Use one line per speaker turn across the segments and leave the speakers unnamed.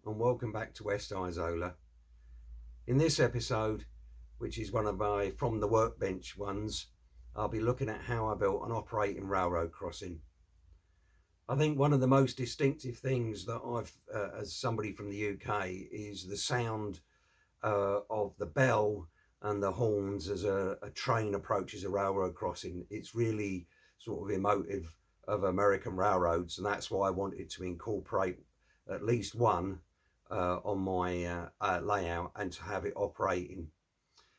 and welcome back to West Isola. In this episode, which is one of my from the Workbench ones, I'll be looking at how I built an operating railroad crossing. I think one of the most distinctive things that I've, as somebody from the UK, is the sound of the bell and the horns as a train approaches a railroad crossing. It's really sort of emotive of American railroads, and that's why I wanted to incorporate at least one on my layout and to have it operating.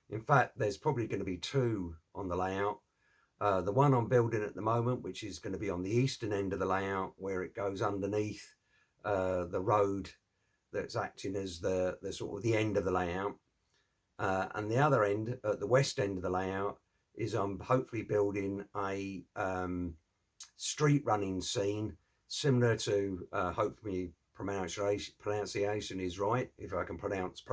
In fact, there's probably going to be two on the layout. The one I'm building at the moment, which is going to be on the eastern end of the layout, where it goes underneath the road that's acting as the sort of the end of the layout. And the other end, at the west end of the layout, is I'm hopefully building a street running scene similar to, hopefully pronunciation is right, if I can pronounce,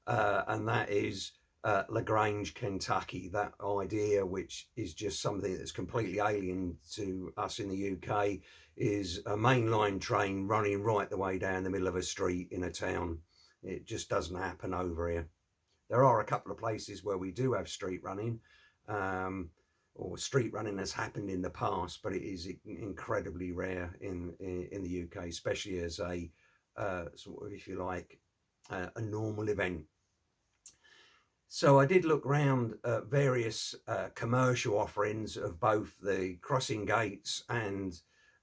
and that is LaGrange, Kentucky. That idea, which is just something that's completely alien to us in the UK, is a mainline train running right the way down the middle of a street in a town. It just doesn't happen over here. There are a couple of places where we do have street running, or street running has happened in the past, but it is incredibly rare in the UK, especially as a sort of, if you like, a normal event. So I did look around at various commercial offerings of both the crossing gates and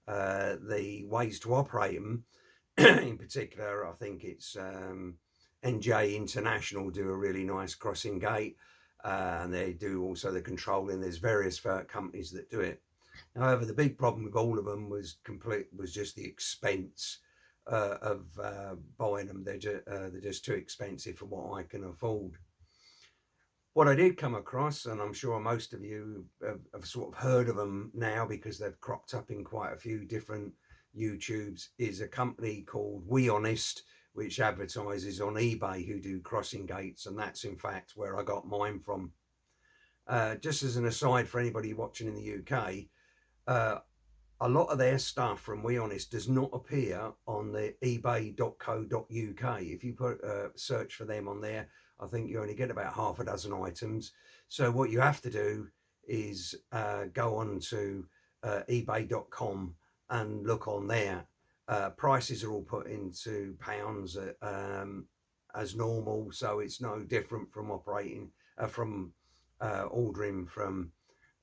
the ways to operate them. In particular, I think it's NJ International do a really nice crossing gate, and they do also the controlling. There's various companies that do it. However, the big problem with all of them was just the expense of buying them. They're just too expensive for what I can afford. What I did come across, and I'm sure most of you have sort of heard of them now because they've cropped up in quite a few different YouTubes, is a company called We Honest, which advertises on eBay, who do crossing gates, and that's in fact where I got mine from. Just as an aside for anybody watching in the UK, a lot of their stuff from We Honest does not appear on the ebay.co.uk. If you put search for them on there, I think you only get about half a dozen items. So what you have to do is go on to ebay.com and look on there. Prices are all put into pounds as normal, so it's no different from ordering from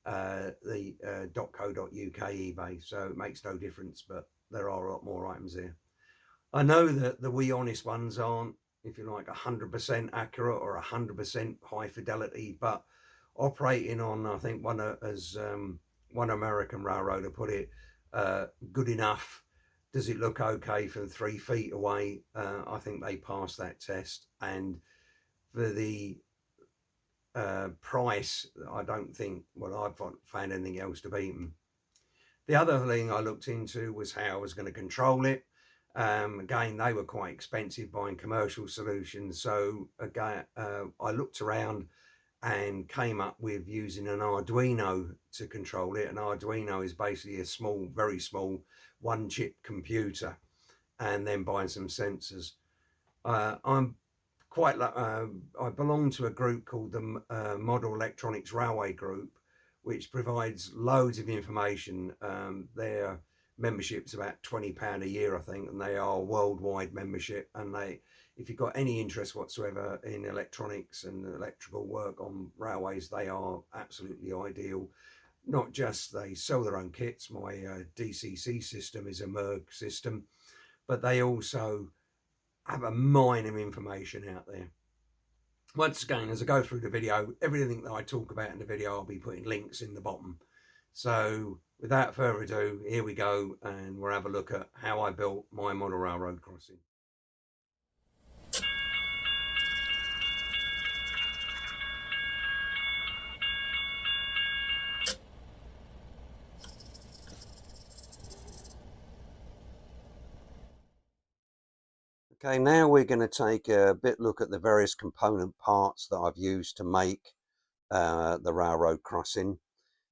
the .co.uk eBay, so it makes no difference, but there are a lot more items there. I know that the We Honest ones aren't, if you like, 100% accurate or 100% high fidelity, but operating on, I think as one American railroader put it, good enough. Does it look okay from 3 feet away? I think they passed that test, and for the price, I don't think, well, I've found anything else to beat them. The other thing I looked into was how I was going to control it. Again, they were quite expensive buying commercial solutions. So again, I looked around and came up with using an Arduino to control it. An Arduino is basically a small, very small one chip computer, and then buying some sensors. I'm quite I belong to a group called the Model Electronics Railway Group, which provides loads of information. Their membership's about £20 a year, I think, and they are a worldwide membership. And if you've got any interest whatsoever in electronics and electrical work on railways, they are absolutely ideal. Not just they sell their own kits. My DCC system is a Merg system, but they also have a mine of information out there. Once again, as I go through the video, everything that I talk about in the video, I'll be putting links in the bottom. So without further ado, here we go, and we'll have a look at how I built my model railroad crossing. Okay, now we're going to take a bit look at the various component parts that I've used to make the railroad crossing.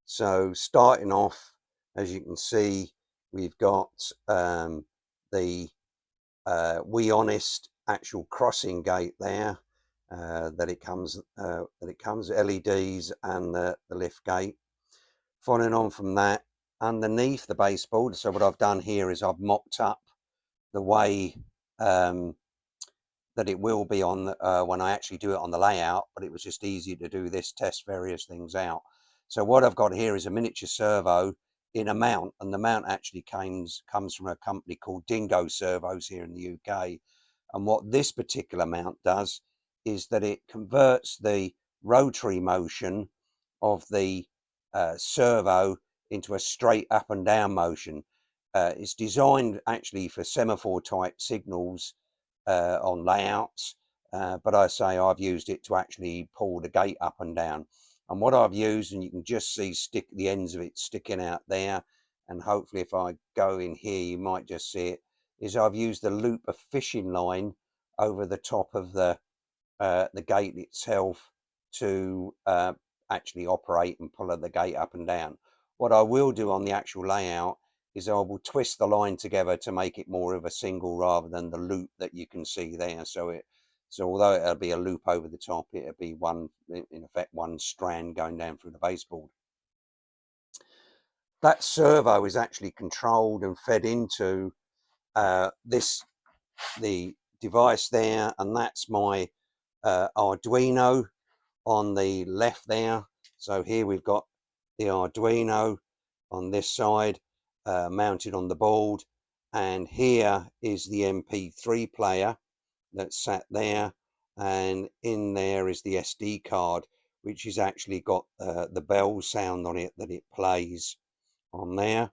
So starting off, as you can see, we've got the We Honest actual crossing gate there, that it comes LEDs and the lift gate. Following on from that, underneath the baseboard, so what I've done here is I've mocked up the way that it will be on when I actually do it on the layout, but it was just easy to do this, test various things out. So what I've got here is a miniature servo in a mount, and the mount actually comes from a company called Dingo Servos here in the UK. And what this particular mount does is that it converts the rotary motion of the servo into a straight up and down motion. It's designed actually for semaphore type signals on layouts, but I say I've used it to actually pull the gate up and down. And what I've used, and you can just see the ends of it sticking out there, and hopefully if I go in here you might just see it, is I've used a loop of fishing line over the top of the gate itself to actually operate and pull the gate up and down. What I will do on the actual layout is I will twist the line together to make it more of a single rather than the loop that you can see there. So although it'll be a loop over the top, it'll be in effect one strand going down through the baseboard. That servo is actually controlled and fed into the device there, and that's my Arduino on the left there. So here we've got the Arduino on this side, mounted on the board, and here is the MP3 player that's sat there, and in there is the SD card, which has actually got the bell sound on it that it plays on there.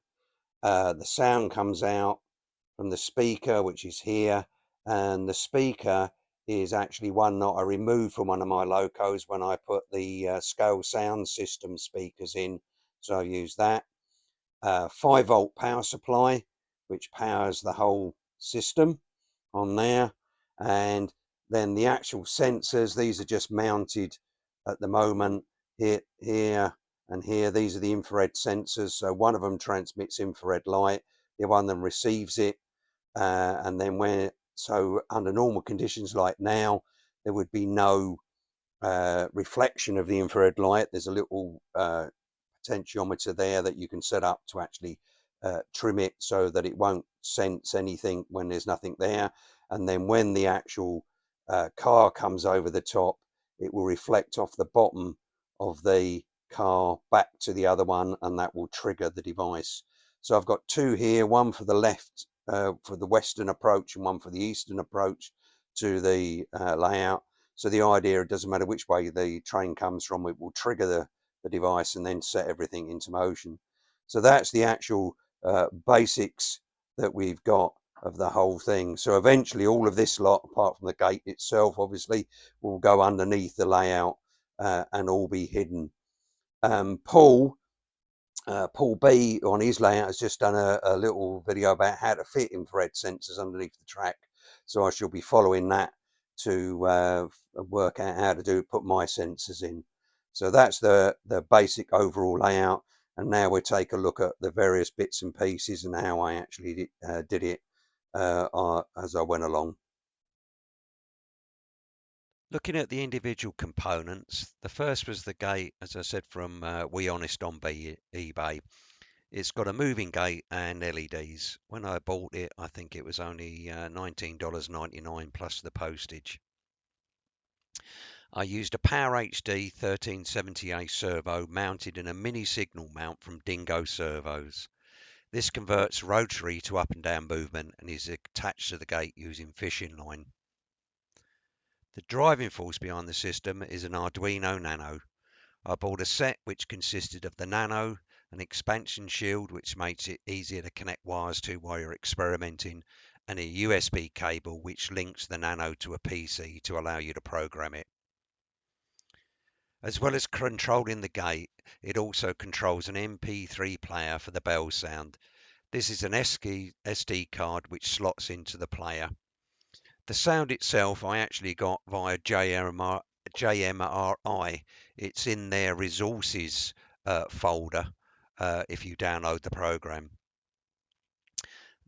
The sound comes out from the speaker, which is here, and the speaker is actually one that I removed from one of my locos when I put the scale sound system speakers in, so I use that. 5-volt power supply, which powers the whole system on there. And then the actual sensors, these are just mounted at the moment here and here. These are the infrared sensors. So one of them transmits infrared light, the one then receives it, and then so under normal conditions like now, there would be no reflection of the infrared light. There's a little potentiometer there that you can set up to actually trim it so that it won't sense anything when there's nothing there. And then when the actual car comes over the top, it will reflect off the bottom of the car back to the other one, and that will trigger the device. So I've got two here, one for the left, for the western approach, and one for the eastern approach to the layout. So the idea, it doesn't matter which way the train comes from, it will trigger the device and then set everything into motion. So that's the actual basics that we've got of the whole thing. So eventually all of this lot, apart from the gate itself, obviously, will go underneath the layout and all be hidden. Paul B on his layout has just done a little video about how to fit infrared sensors underneath the track. So I shall be following that to work out how to put my sensors in. So that's the basic overall layout. And now we'll take a look at the various bits and pieces and how I actually did it as I went along.
Looking at the individual components, the first was the gate, as I said, from We Honest on eBay. It's got a moving gate and LEDs. When I bought it, I think it was only $19.99 plus the postage. I used a Power HD 1370A servo mounted in a mini signal mount from Dingo Servos. This converts rotary to up and down movement and is attached to the gate using fishing line. The driving force behind the system is an Arduino Nano. I bought a set which consisted of the Nano, an expansion shield which makes it easier to connect wires to while you're experimenting, and a USB cable which links the Nano to a PC to allow you to program it. As well as controlling the gate, it also controls an MP3 player for the bell sound. This is an SD card which slots into the player. The sound itself I actually got via JMRI. It's in their resources folder if you download the program.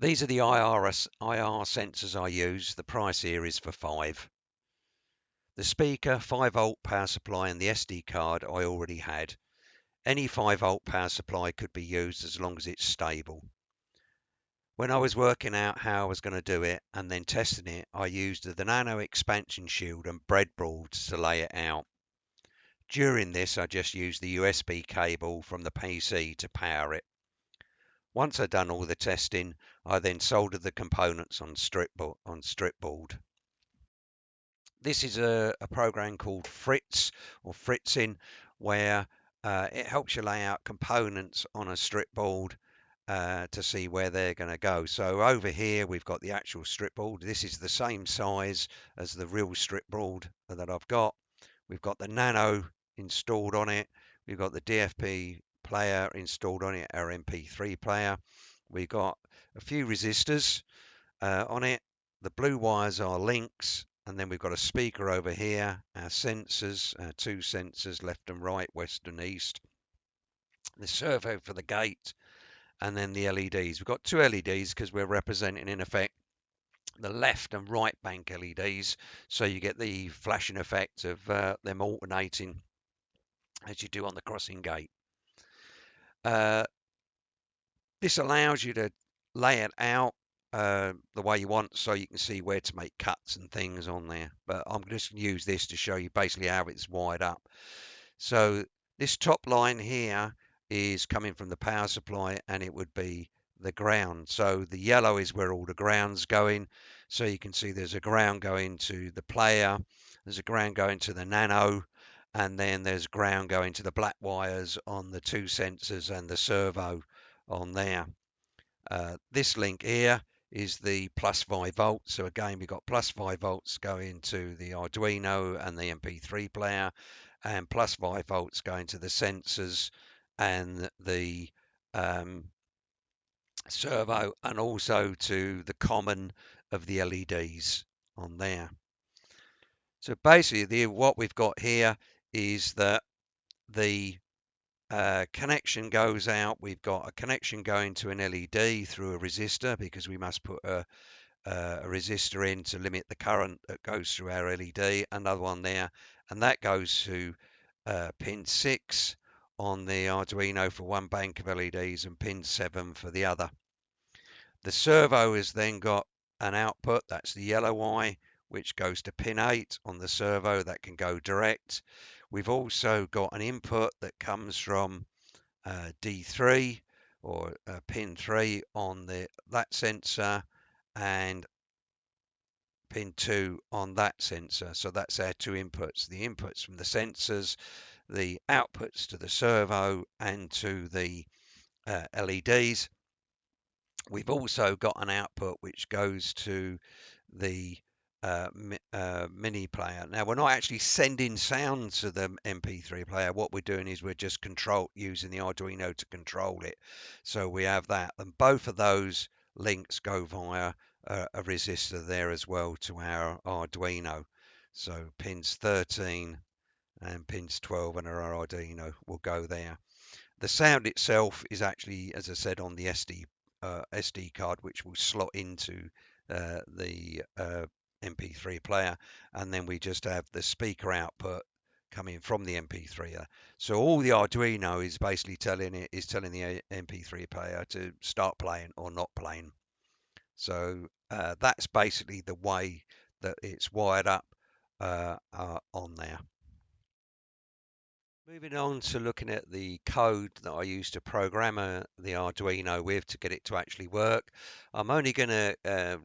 These are the IR sensors I use. The price here is for 5. The speaker, 5-volt power supply, and the SD card I already had. Any 5-volt power supply could be used as long as it's stable. When I was working out how I was going to do it and then testing it, I used the Nano expansion shield and breadboards to lay it out. During this, I just used the USB cable from the PC to power it. Once I'd done all the testing, I then soldered the components on strip board. This is a program called Fritz or Fritzing, where it helps you lay out components on a strip board to see where they're going to go. So over here we've got the actual strip board. This is the same size as the real strip board that I've got. We've got the Nano installed on it. We've got the DFP player installed on it, our MP3 player. We've got a few resistors on it. The blue wires are links, and then we've got a speaker over here, our sensors, 2 sensors, left and right, west and east, the servo for the gate, and then the LEDs. We've got 2 LEDs because we're representing, in effect, the left and right bank LEDs, so you get the flashing effect of them alternating as you do on the crossing gate. Uh, This allows you to lay it out the way you want so you can see where to make cuts and things on there. But I'm just going to use this to show you basically how it's wired up. So this top line here is coming from the power supply, and it would be the ground. So the yellow is where all the ground's going. So you can see there's a ground going to the player, there's a ground going to the Nano, and then there's ground going to the black wires on the 2 sensors and the servo on there. This link here is the plus 5 volts. So again, we've got plus 5 volts going to the Arduino and the MP3 player, and plus 5 volts going to the sensors and the servo, and also to the common of the LEDs on there. So basically, what we've got here is that the connection goes out. We've got a connection going to an LED through a resistor, because we must put a resistor in to limit the current that goes through our LED. Another one there, and that goes to pin 6 on the Arduino for one bank of LEDs, and pin 7 for the other. The servo has then got an output, that's the yellow Y, which goes to pin 8 on the servo, that can go direct. We've also got an input that comes from D3 or pin 3 on that sensor, and pin 2 on that sensor. So that's our 2 inputs, the inputs from the sensors, the outputs to the servo and to the LEDs. We've also got an output which goes to the mini player. Now, we're not actually sending sound to the MP3 player. What we're doing is we're just using the Arduino to control it. So we have that, and both of those links go via a resistor there as well to our Arduino. So pins 13 and pins 12 on our Arduino will go there. The sound itself is actually, as I said, on the SD card, which will slot into the MP3 player, and then we just have the speaker output coming from the MP3. So all the Arduino is basically telling the MP3 player to start playing or not playing. So that's basically the way that it's wired up on there. Moving on to looking at the code that I use to program the Arduino with to get it to actually work. I'm only going to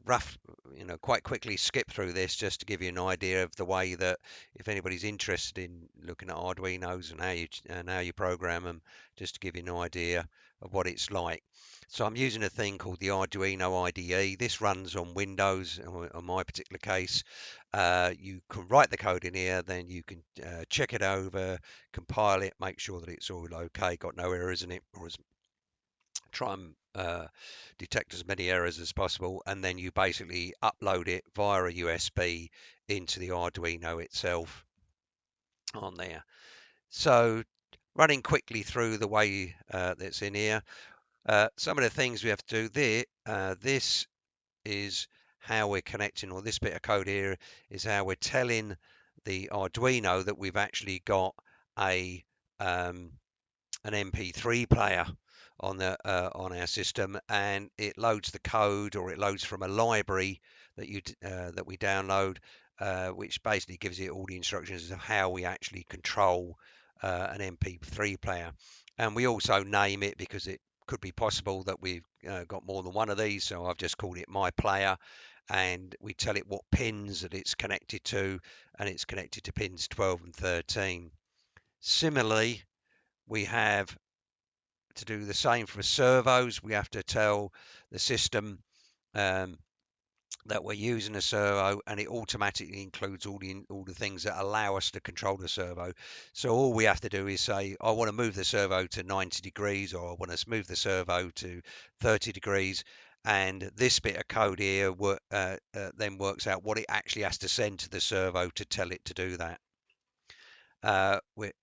quite quickly skip through this just to give you an idea of the way that, if anybody's interested in looking at Arduinos and how you program them, just to give you an idea of what it's like. So I'm using a thing called the Arduino IDE. This runs on Windows, on my particular case. You can write the code in here, then you can check it over, compile it, make sure that it's all okay, got no errors in it, or try and detect as many errors as possible, and then you basically upload it via a USB into the Arduino itself on there. So running quickly through the way that's in here, some of the things we have to do there, This is how we're connecting, or this bit of code here is how we're telling the Arduino that we've actually got a an MP3 player on our system, and it loads the code, or it loads from a library that we download, which basically gives it all the instructions of how we actually control an MP3 player. And we also name it because it could be possible that we've got more than one of these, so I've just called it my player, and we tell it what pins that it's connected to, and it's connected to pins 12 and 13. Similarly, we have to do the same for servos. We have to tell the system um, that we're using a servo, and it automatically includes all the things that allow us to control the servo. So all we have to do is say, I want to move the servo to 90 degrees, or I want to move the servo to 30 degrees. And this bit of code here then works out what it actually has to send to the servo to tell it to do that.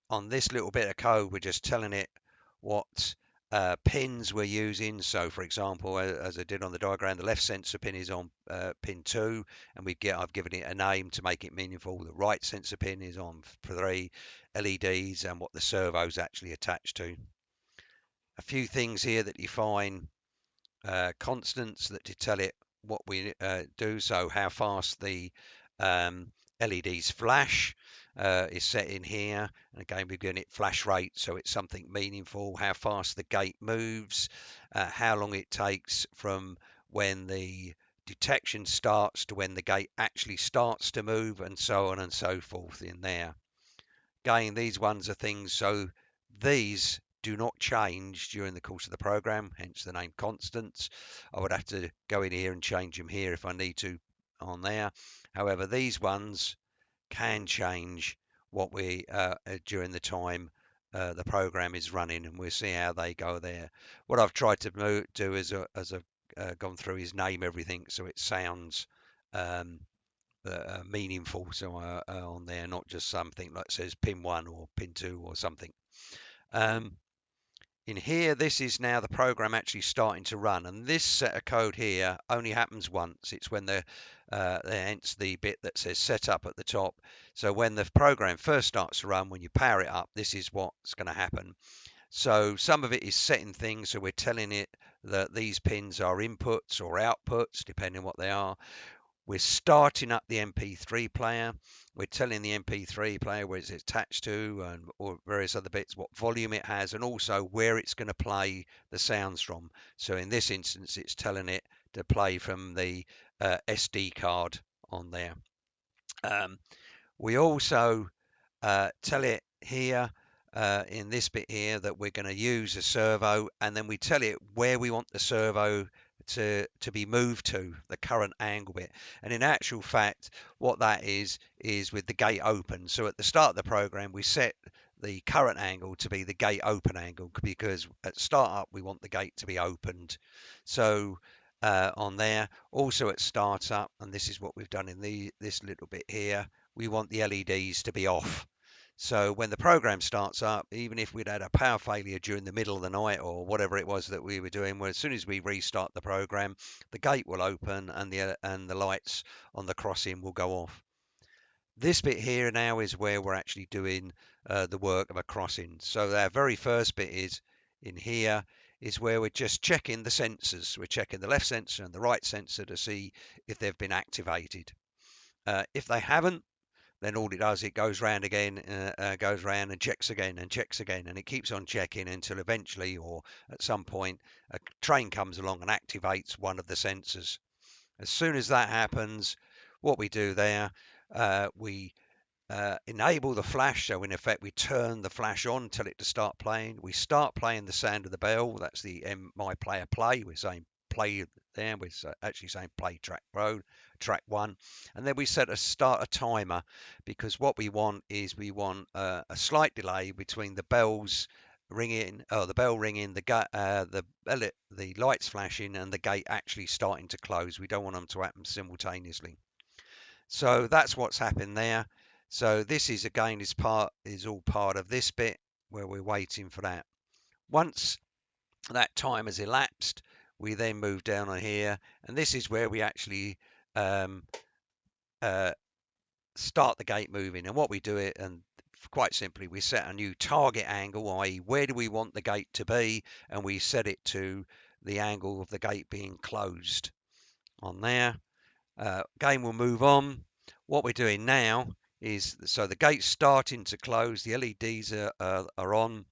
On this little bit of code, we're just telling it what pins we're using. So, for example, as I did on the diagram, the left sensor pin is on pin 2, and I've given it a name to make it meaningful. The right sensor pin is on 3 LEDs, and what the servo is actually attached to. A few things here that you find constants that to tell it what we do. So how fast the LEDs flash is set in here. And again, we're giving it flash rate, so it's something meaningful. How fast the gate moves, how long it takes from when the detection starts to when the gate actually starts to move, and so on and so forth in there. Again, these ones are things, so these do not change during the course of the program, hence the name constants. I would have to go in here and change them here if I need to on there. However, these ones can change what we during the time the program is running, and we'll see how they go there. What I've tried to do as I've gone through is name everything so it sounds um, meaningful, so on there, not just something like says pin 1 or pin 2 or something. um, in here, this is now the program actually starting to run, and this set of code here only happens once. It's when hence the bit that says setup at the top. So when the program first starts to run, when you power it up, this is what's going to happen. So some of it is setting things, so we're telling it that these pins are inputs or outputs depending on what they are. We're starting up the MP3 player. We're telling the MP3 player where it's attached to, and or various other bits, what volume it has, and also where it's going to play the sounds from. So in this instance, it's telling it to play from the SD card on there. We also tell it here in this bit here that we're going to use a servo, and then we tell it where we want the servo to be moved to, the current angle bit. And in actual fact, what that is with the gate open. So at the start of the program, we set the current angle to be the gate open angle, because at startup we want the gate to be opened. So on there, also at startup, and this is what we've done in this little bit here, we want the LEDs to be off. So when the program starts up, even if we'd had a power failure during the middle of the night or whatever it was that we were doing, well, as soon as we restart the program, the gate will open and the lights on the crossing will go off. This bit here now is where we're actually doing the work of a crossing. So our very first bit is in here is where we're just checking the sensors. We're checking the left sensor and the right sensor to see if they've been activated. If they haven't, then all it does, it goes round again, goes round and checks again and checks again, and it keeps on checking until eventually, or at some point, a train comes along and activates one of the sensors. As soon as that happens, what we do there, we enable the flash. So in effect, we turn the flash on, tell it to start playing. We start playing the sound of the bell. That's the my player play. We're saying play there. We're actually saying play track 1, and then we start a timer, because what we want is we want a slight delay between the bells ringing, the bell ringing, the lights flashing, and the gate actually starting to close. We don't want them to happen simultaneously. So that's what's happened there. So this is again is all part of this bit where we're waiting for that. Once that time has elapsed, we then move down on here, and this is where we actually um, uh, start the gate moving. And what we do it, and quite simply, we set a new target angle, i.e. where do we want the gate to be, and we set it to the angle of the gate being closed on there. Game will move on. What we're doing now is, so the gate's starting to close, the LEDs are on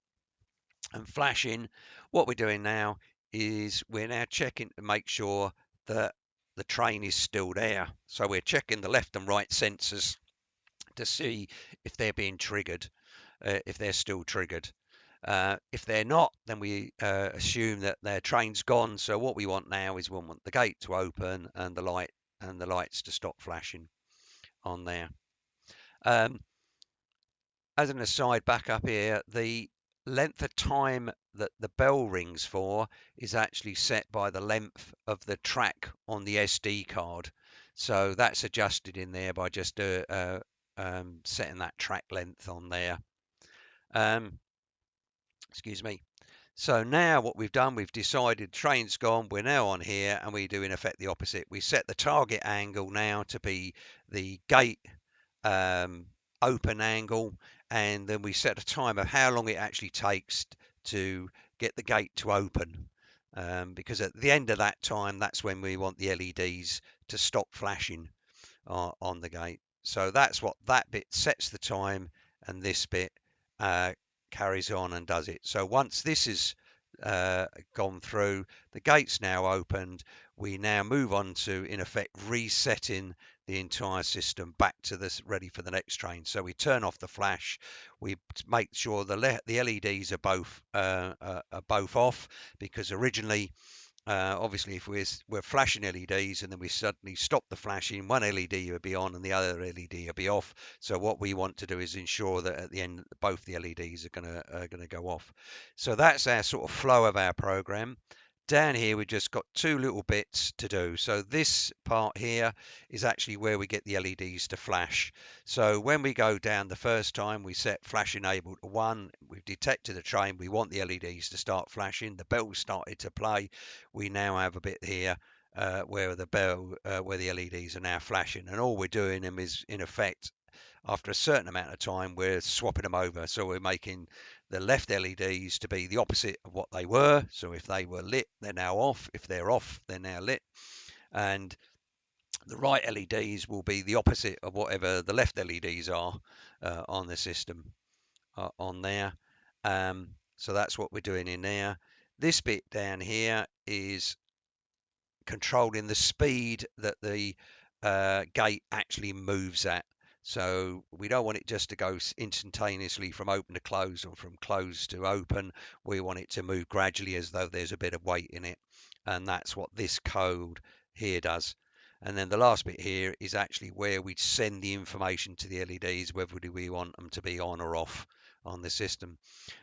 and flashing. What we're doing now is we're now checking to make sure that the train is still there. So we're checking the left and right sensors to see if they're being triggered, if they're still triggered. If they're not, then we assume that their train's gone. So what we want now is we want the gate to open and the lights to stop flashing on there. Um, as an aside, back up here, the length of time that the bell rings for is actually set by the length of the track on the SD card. So that's adjusted in there by just setting that track length on there. Excuse me. So now what we've done, we've decided train's gone, we're now on here, and we do in effect the opposite. We set the target angle now to be the gate um, open angle, and then we set a time of how long it actually takes to get the gate to open. Because at the end of that time, that's when we want the LEDs to stop flashing on the gate. So that's what that bit sets the time, and this bit uh, carries on and does it. So once this is gone through, the gate's now opened. We now move on to, in effect, resetting the entire system back to this ready for the next train. So we turn off the flash. We make sure the LEDs are both off, because originally obviously, if we're flashing LEDs and then we suddenly stop the flashing, one LED will be on and the other LED will be off. So what we want to do is ensure that at the end, both the LEDs are gonna go off. So that's our sort of flow of our program. Down here, we've just got two little bits to do. So this part here is actually where we get the LEDs to flash. So when we go down the first time, we set flash enabled to 1. We've detected a train. We want the LEDs to start flashing. The bell started to play. We now have a bit here where where the LEDs are now flashing. And all we're doing them is, in effect, after a certain amount of time, we're swapping them over. So we're making the left LEDs to be the opposite of what they were. So if they were lit, they're now off. If they're off, they're now lit. And the right LEDs will be the opposite of whatever the left LEDs are on the system on there. So that's what we're doing in there. This bit down here is controlling the speed that the gate actually moves at. So we don't want it just to go instantaneously from open to close or from close to open. We want it to move gradually as though there's a bit of weight in it. And that's what this code here does. And then the last bit here is actually where we send the information to the LEDs, whether do we want them to be on or off on the system.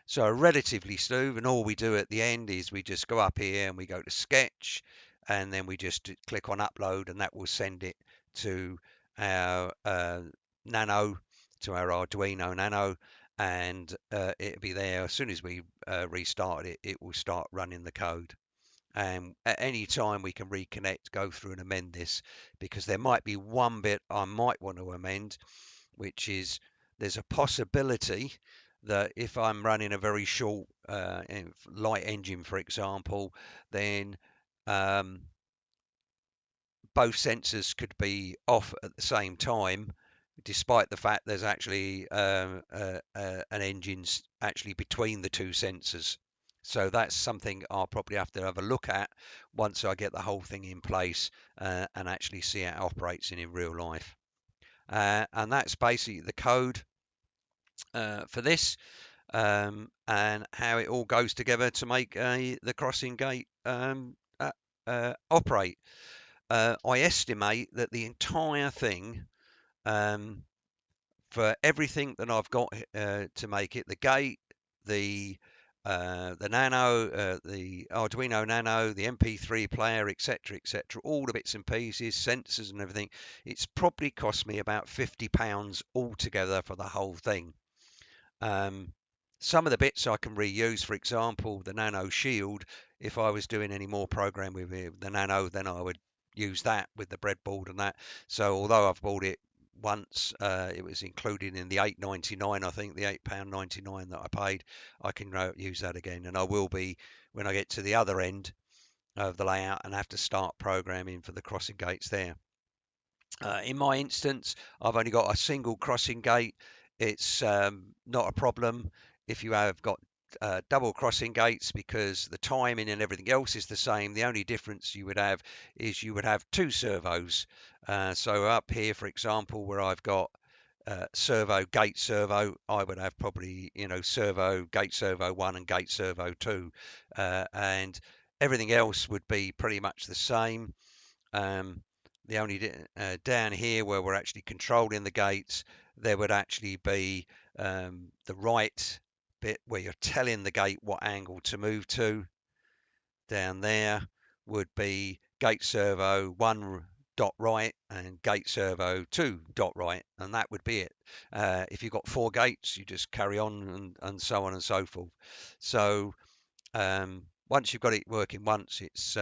So relatively smooth, and all we do at the end is we just go up here and we go to sketch, and then we just click on upload, and that will send it to our Nano, to our Arduino Nano, and it'll be there as soon as we restart it. It will start running the code. And at any time we can reconnect, go through and amend this, because there might be one bit I might want to amend, which is there's a possibility that if I'm running a very short light engine, for example, then um, both sensors could be off at the same time, despite the fact there's actually an engine actually between the two sensors. So that's something I'll probably have to have a look at once I get the whole thing in place and actually see how it operates in real life. And that's basically the code for this, and how it all goes together to make the crossing gate operate. I estimate that the entire thing, um, for everything that I've got to make it, the gate, the Nano, the Arduino Nano, the MP3 player, etc., all the bits and pieces, sensors and everything, it's probably cost me about £50 altogether for the whole thing. Um, Some of the bits I can reuse, for example, the Nano Shield. If I was doing any more program with the Nano, then I would use that with the breadboard and that. So although I've bought it once, it was included in the 8.99, I think the £8.99 that I paid. I can use that again, and I will be when I get to the other end of the layout and have to start programming for the crossing gates there. In my instance, I've only got a single crossing gate. It's not a problem if you have got double crossing gates, because the timing and everything else is the same. The only difference you would have is you would have two servos. So up here, for example, where I've got servo, gate servo, I would have probably, servo, gate servo 1 and gate servo 2. And everything else would be pretty much the same. Um, the only down here where we're actually controlling the gates, there would actually be the right bit where you're telling the gate what angle to move to. Down there would be gate servo 1 dot right and gate servo 2 dot right, and that would be it. If you've got 4 gates, you just carry on and so on and so forth. So once you've got it working once, it's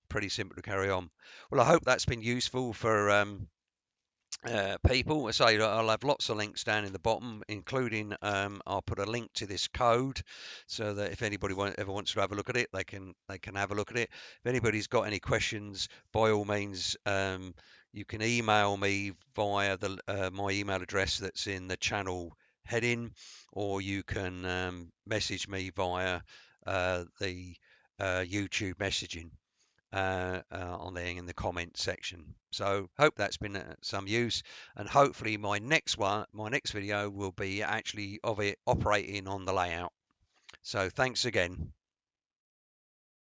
pretty simple to carry on. Well, I hope that's been useful for people. I say I'll have lots of links down in the bottom, including I'll put a link to this code, so that if anybody ever wants to have a look at it, they can have a look at it. If anybody's got any questions, by all means, you can email me via the my email address that's in the channel heading, or you can message me via the YouTube messaging on there in the comment section. So hope that's been some use, and hopefully my next video will be actually of it operating on the layout. So thanks again.